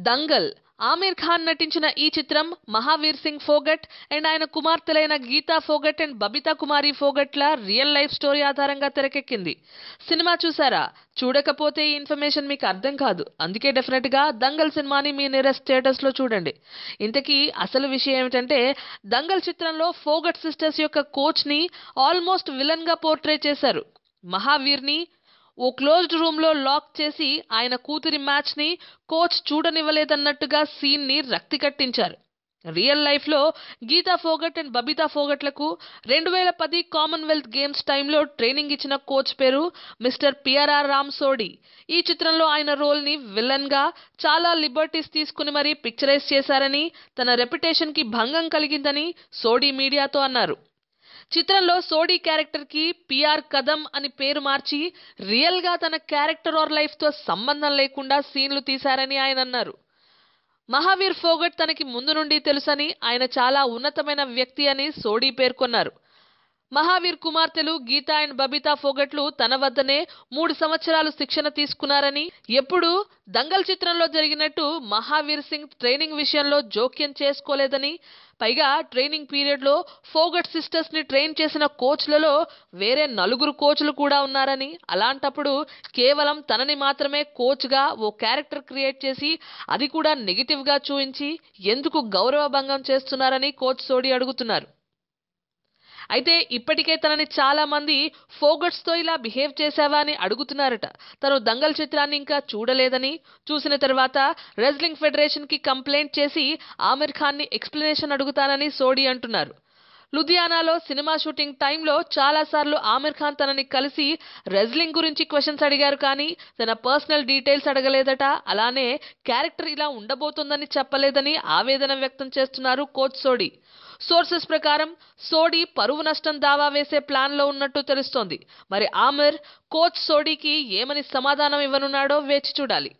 దంగల్ ఆమీర్ ఖాన్ నటించిన ఈ చిత్రం మహావీర్ సింగ్ ఫోగట్ అండ్ ఆయన కుమార్తెలైన గీతా ఫోగట్ అండ్ బబితా కుమారి ఫోగట్ల రియల్ లైఫ్ స్టోరీ ఆధారంగా తెరకెక్కింది. సినిమా చూసారా? చూడకపోతే ఈ ఇన్ఫర్మేషన్ మీకు అర్థం కాదు. అందుకే డెఫినెట్ గా దంగల్ సినిమాని మీ నియరెస్ట్ థియేటర్స్ లో చూడండి. ఇంతకీ అసలు విషయం ఏమిటంటే, దంగల్ చిత్రంలో ఫోగట్ సిస్టర్స్ యొక్క కోచ్ ని ఆల్మోస్ట్ విలన్ గా పోర్ట్రే చేశారు. మహావీర్ ని ఓ క్లోజ్డ్ రూమ్ లో లాక్ చేసి ఆయన కూతురి మ్యాచ్ ని కోచ్ చూడనివ్వలేదన్నట్టుగా సీన్ ని రక్తి కట్టించారు. రియల్ లైఫ్ లో గీతా ఫోగట్ అండ్ బబితా ఫోగట్లకు 2010 కామన్వెల్త్ గేమ్స్ టైంలో ట్రైనింగ్ ఇచ్చిన కోచ్ పేరు మిస్టర్ పిఆర్ఆర్ రామ్ సోడి. ఈ చిత్రంలో ఆయన రోల్ ని విలన్ గా చాలా లిబర్టీస్ తీసుకుని మరీ పిక్చరైజ్ చేశారని, తన రెప్యుటేషన్ కి భంగం కలిగిందని సోడి మీడియాతో అన్నారు. చిత్రంలో సోడి క్యారెక్టర్ కి పిఆర్ కదం అని పేరు మార్చి రియల్ గా తన క్యారెక్టర్ ఆర్ లైఫ్ తో సంబంధం లేకుండా సీన్లు తీశారని ఆయన అన్నారు. మహావీర్ ఫోగట్ తనకి ముందు నుండి తెలుసని, ఆయన చాలా ఉన్నతమైన వ్యక్తి అని సోడి పేర్కొన్నారు. మహావీర్ కుమార్తెలు గీతా అండ్ బబితా ఫోగట్లు తన వద్దనే 3 సంవత్సరాలు శిక్షణ తీసుకున్నారని, ఎప్పుడూ దంగల్ చిత్రంలో జరిగినట్టు మహావీర్ సింగ్ ట్రైనింగ్ విషయంలో జోక్యం చేసుకోలేదని, పైగా ట్రైనింగ్ పీరియడ్ లో ఫోగట్ సిస్టర్స్ ని ట్రైన్ చేసిన కోచ్లలో వేరే 4 కోచ్లు కూడా ఉన్నారని, అలాంటప్పుడు కేవలం తనని మాత్రమే కోచ్ గా ఓ క్యారెక్టర్ క్రియేట్ చేసి అది కూడా నెగిటివ్ గా చూయించి ఎందుకు గౌరవ భంగం చేస్తున్నారని కోచ్ సోడి అడుగుతున్నారు. అయితే ఇప్పటికే తనని చాలా మంది ఫోగట్స్ తో ఇలా బిహేవ్ చేశావా అని అడుగుతున్నారట. తను దంగల్ చిత్రాన్ని ఇంకా చూడలేదని, చూసిన తర్వాత రెజ్లింగ్ ఫెడరేషన్ కి కంప్లైంట్ చేసి ఆమీర్ ఖాన్ ని ఎక్స్ప్లెనేషన్ అడుగుతానని సోడి అంటున్నారు. లుధియానాలో సినిమా షూటింగ్ టైంలో చాలా సార్లు ఆమీర్ ఖాన్ తనని కలిసి రెజ్లింగ్ గురించి క్వశ్చన్స్ అడిగారు, కానీ తన పర్సనల్ డీటెయిల్స్ అడగలేదట. అలానే క్యారెక్టర్ ఇలా ఉండబోతోందని చెప్పలేదని ఆవేదన వ్యక్తం చేస్తున్నారు కోచ్ సోడి. సోర్సెస్ ప్రకారం సోడి పరువు నష్టం దావా వేసే ప్లాన్ లో ఉన్నట్టు తెలుస్తోంది. మరి ఆమీర్ కోచ్ సోడికి ఏమని సమాధానం ఇవ్వనున్నాడో వేచి చూడాలి.